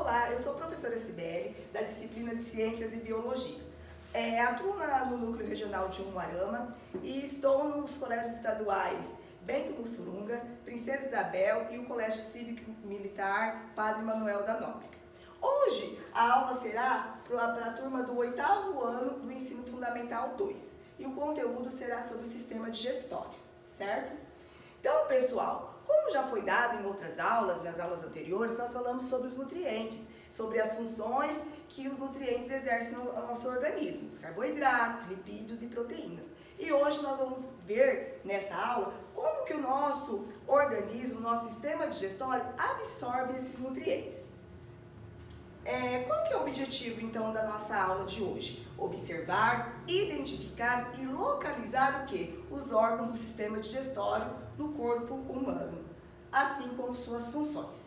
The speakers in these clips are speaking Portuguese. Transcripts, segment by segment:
Olá, eu sou a professora Cibele, da disciplina de Ciências e Biologia. Atuo no Núcleo Regional de Umuarama e estou nos colégios estaduais Bento Mussurunga, Princesa Isabel e o Colégio Cívico Militar Padre Manuel da Nóbrega. Hoje a aula será para a turma do 8º ano do Ensino Fundamental 2 e o conteúdo será sobre o sistema digestório, certo? Então, pessoal, como já foi dado em outras aulas, nas aulas anteriores, nós falamos sobre os nutrientes, sobre as funções que os nutrientes exercem no nosso organismo, os carboidratos, lipídios e proteínas. E hoje nós vamos ver nessa aula como que o nosso organismo, nosso sistema digestório absorve esses nutrientes. Qual que é o objetivo, então, da nossa aula de hoje? Observar, identificar e localizar o quê? Os órgãos do sistema digestório no corpo humano, assim como suas funções.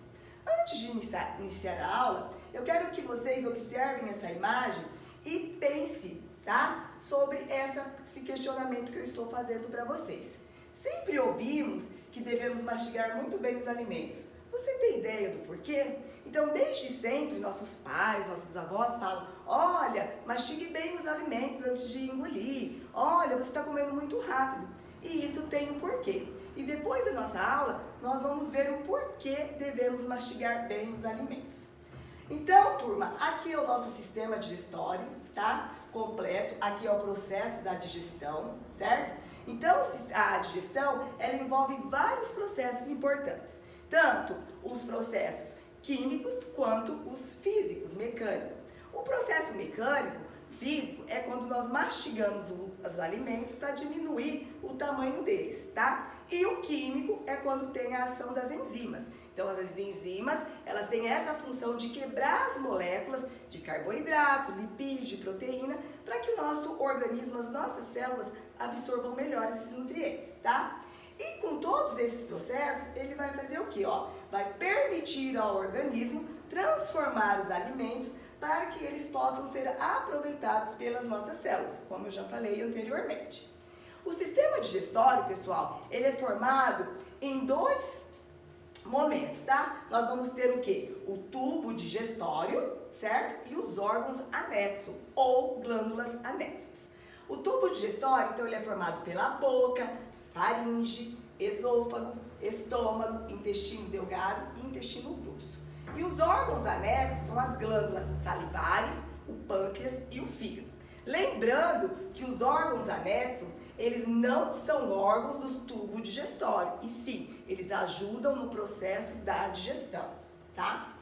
Antes de iniciar a aula, eu quero que vocês observem essa imagem e pensem, tá? Sobre esse questionamento que eu estou fazendo para vocês. Sempre ouvimos que devemos mastigar muito bem os alimentos. Você tem ideia do porquê? Então, desde sempre, nossos pais, nossos avós falam: olha, mastigue bem os alimentos antes de engolir. Olha, você está comendo muito rápido. E isso tem um porquê. E depois da nossa aula, nós vamos ver o porquê devemos mastigar bem os alimentos. Então, turma, aqui é o nosso sistema digestório, tá? Completo. Aqui é o processo da digestão, certo? Então, a digestão, ela envolve vários processos importantes. Tanto os processos químicos quanto os físicos, mecânicos. O processo mecânico, físico, é quando nós mastigamos os alimentos para diminuir o tamanho deles, tá? E o químico é quando tem a ação das enzimas. Então, as enzimas, elas têm essa função de quebrar as moléculas de carboidrato, lipídio e proteína para que o nosso organismo, as nossas células, absorvam melhor esses nutrientes, tá? E com todos esses processos, ele vai fazer o quê? Vai permitir ao organismo transformar os alimentos para que eles possam ser aproveitados pelas nossas células, como eu já falei anteriormente. O sistema digestório, pessoal, ele é formado em dois momentos, tá? Nós vamos ter o quê? O tubo digestório, certo? E os órgãos anexos, ou glândulas anexas. O tubo digestório, então, ele é formado pela boca, faringe, esôfago, estômago, intestino delgado e intestino grosso. E os órgãos anexos são as glândulas salivares, o pâncreas e o fígado. Lembrando que os órgãos anexos, eles não são órgãos do tubo digestório, e sim, eles ajudam no processo da digestão, tá?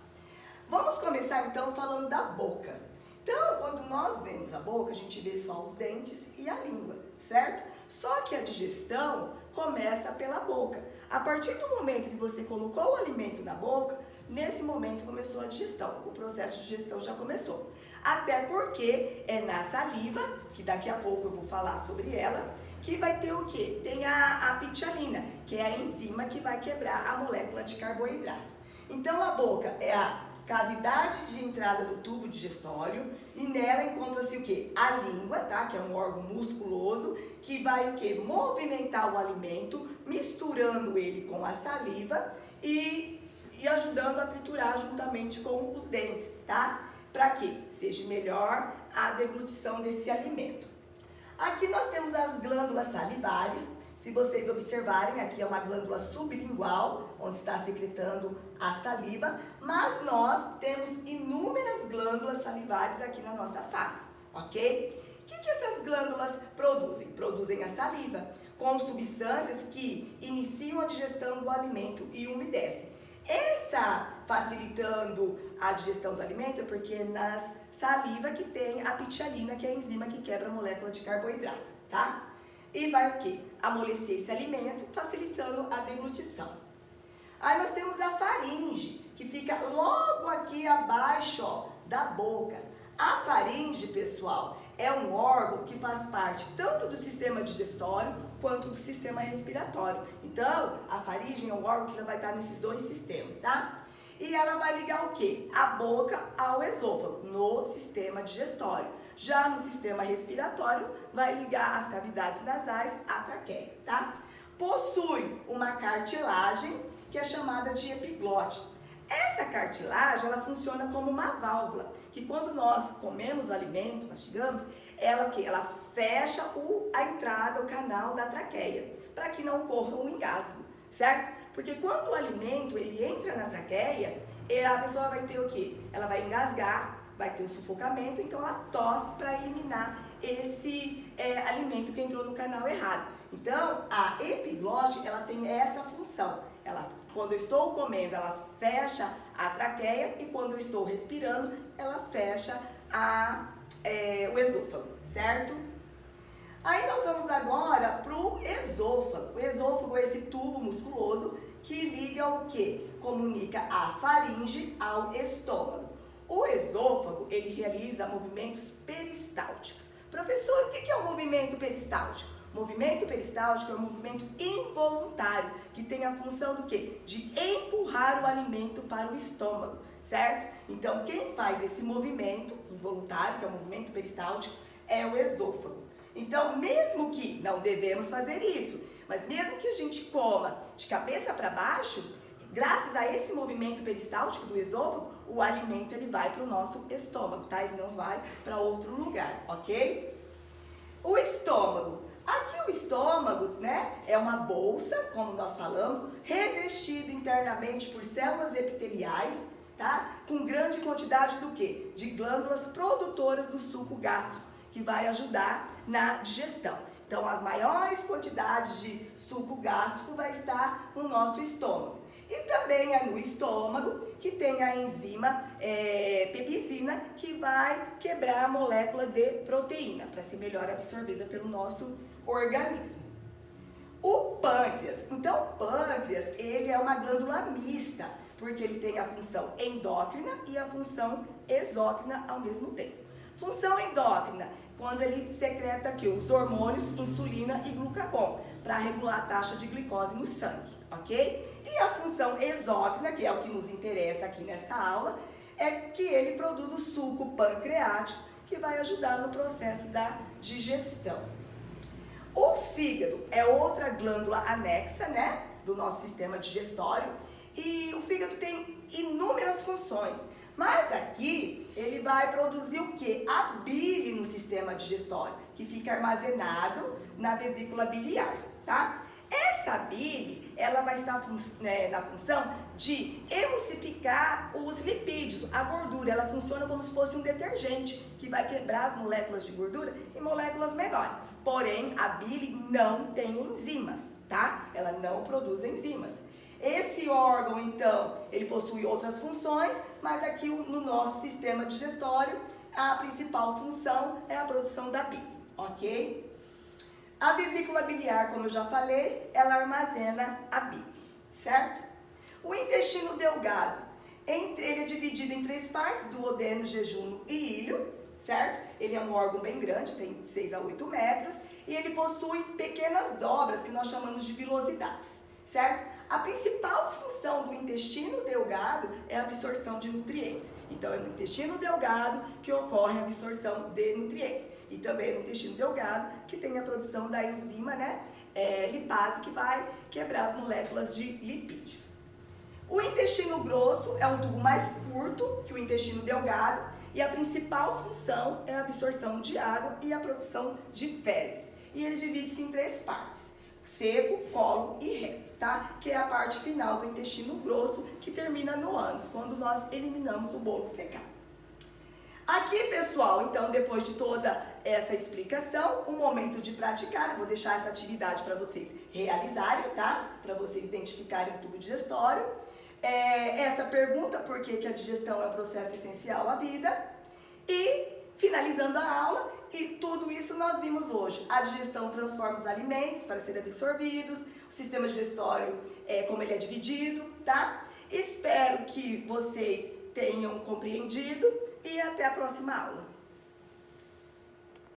Vamos começar então falando da boca. Então, quando nós vemos a boca, a gente vê só os dentes e a língua, certo? Só que a digestão começa pela boca. A partir do momento que você colocou o alimento na boca, nesse momento começou a digestão. O processo de digestão já começou. Até porque é na saliva, que daqui a pouco eu vou falar sobre ela, que vai ter o quê? Tem a pitialina, que é a enzima que vai quebrar a molécula de carboidrato. Então, a boca é a cavidade de entrada do tubo digestório e nela encontra-se o quê? A língua, tá? Que é um órgão musculoso que vai o quê? Movimentar o alimento, misturando ele com a saliva e ajudando a triturar juntamente com os dentes, tá? Para que seja melhor a deglutição desse alimento. Aqui nós temos as glândulas salivares. Se vocês observarem, aqui é uma glândula sublingual, onde está secretando a saliva, mas nós temos inúmeras glândulas salivares aqui na nossa face, ok? O que essas glândulas produzem? Produzem a saliva, com substâncias que iniciam a digestão do alimento e umedecem. Essa facilitando a digestão do alimento é porque é na saliva que tem a pitialina, que é a enzima que quebra a molécula de carboidrato, tá? E vai o quê? Amolecer esse alimento, facilitando a deglutição. Aí nós temos a faringe, que fica logo aqui abaixo, da boca. A faringe, pessoal, é um órgão que faz parte tanto do sistema digestório quanto do sistema respiratório. Então, a faringe é um órgão que ela vai estar nesses dois sistemas, tá? E ela vai ligar o quê? A boca ao esôfago, no sistema digestório. Já no sistema respiratório, vai ligar as cavidades nasais à traqueia, tá? Possui uma cartilagem que é chamada de epiglote. Essa cartilagem, ela funciona como uma válvula, que quando nós comemos o alimento, mastigamos, ela fecha a entrada, o canal da traqueia, para que não ocorra um engasgo, certo? Porque quando o alimento ele entra na traqueia, a pessoa vai ter o quê? Ela vai engasgar, vai ter um sufocamento, então ela tosse para eliminar esse alimento que entrou no canal errado. Então, a epiglote, ela tem essa função. Quando eu estou comendo, ela fecha a traqueia e quando eu estou respirando, ela fecha o esôfago, certo? Aí nós vamos agora para o esôfago. O esôfago é esse tubo musculoso que liga o quê? Comunica a faringe ao estômago. O esôfago, ele realiza movimentos peristálticos. Professor, o que é um movimento peristáltico? O movimento peristáltico é um movimento involuntário, que tem a função do quê? De empurrar o alimento para o estômago, certo? Então, quem faz esse movimento involuntário, que é o movimento peristáltico, é o esôfago. Então, mesmo que não devemos fazer isso, mas mesmo que a gente coma de cabeça para baixo, graças a esse movimento peristáltico do esôfago, o alimento ele vai para o nosso estômago, tá? Ele não vai para outro lugar, ok? O estômago. Aqui o estômago, né, é uma bolsa, como nós falamos, revestido internamente por células epiteliais, tá? Com grande quantidade do quê? De glândulas produtoras do suco gástrico, que vai ajudar na digestão. Então, as maiores quantidades de suco gástrico vai estar no nosso estômago. E também é no estômago que tem a enzima pepsina, que vai quebrar a molécula de proteína, para ser melhor absorvida pelo nosso organismo. O pâncreas. Então, o pâncreas, ele é uma glândula mista, porque ele tem a função endócrina e a função exócrina ao mesmo tempo. Função endócrina, quando ele secreta aqui os hormônios, insulina e glucagon, para regular a taxa de glicose no sangue, ok? E a função exócrina, que é o que nos interessa aqui nessa aula, é que ele produz o suco pancreático, que vai ajudar no processo da digestão. O fígado é outra glândula anexa, né, do nosso sistema digestório, e o fígado tem inúmeras funções, mas aqui ele vai produzir o quê? A bile no sistema digestório, que fica armazenado na vesícula biliar, tá? Essa bile, ela vai estar na função de emulsificar os lipídios, a gordura. Ela funciona como se fosse um detergente, que vai quebrar as moléculas de gordura em moléculas menores. Porém, a bile não tem enzimas, tá? Ela não produz enzimas. Esse órgão, então, ele possui outras funções, mas aqui no nosso sistema digestório, a principal função é a produção da bile, ok? A vesícula biliar, como eu já falei, ela armazena a bile, certo? O intestino delgado, ele é dividido em 3 partes, duodeno, jejum e íleo, certo? Ele é um órgão bem grande, tem 6 a 8 metros, e ele possui pequenas dobras, que nós chamamos de vilosidades, certo? A principal função do intestino delgado é a absorção de nutrientes. Então, é no intestino delgado que ocorre a absorção de nutrientes. E também é no intestino delgado que tem a produção da enzima, né, lipase, que vai quebrar as moléculas de lipídios. O intestino grosso é um tubo mais curto que o intestino delgado e a principal função é a absorção de água e a produção de fezes. E ele divide-se em 3 partes: seco, cólon e reto, tá? Que é a parte final do intestino grosso, que termina no ânus, quando nós eliminamos o bolo fecal. Aqui, pessoal, então, depois de toda essa explicação, um momento de praticar. Eu vou deixar essa atividade para vocês realizarem, tá? Para vocês identificarem o tubo digestório. Essa pergunta, por que a digestão é um processo essencial à vida? E, finalizando a aula, e tudo isso nós vimos hoje. A digestão transforma os alimentos para serem absorvidos, o sistema digestório, como ele é dividido, tá? Espero que vocês tenham compreendido e até a próxima aula.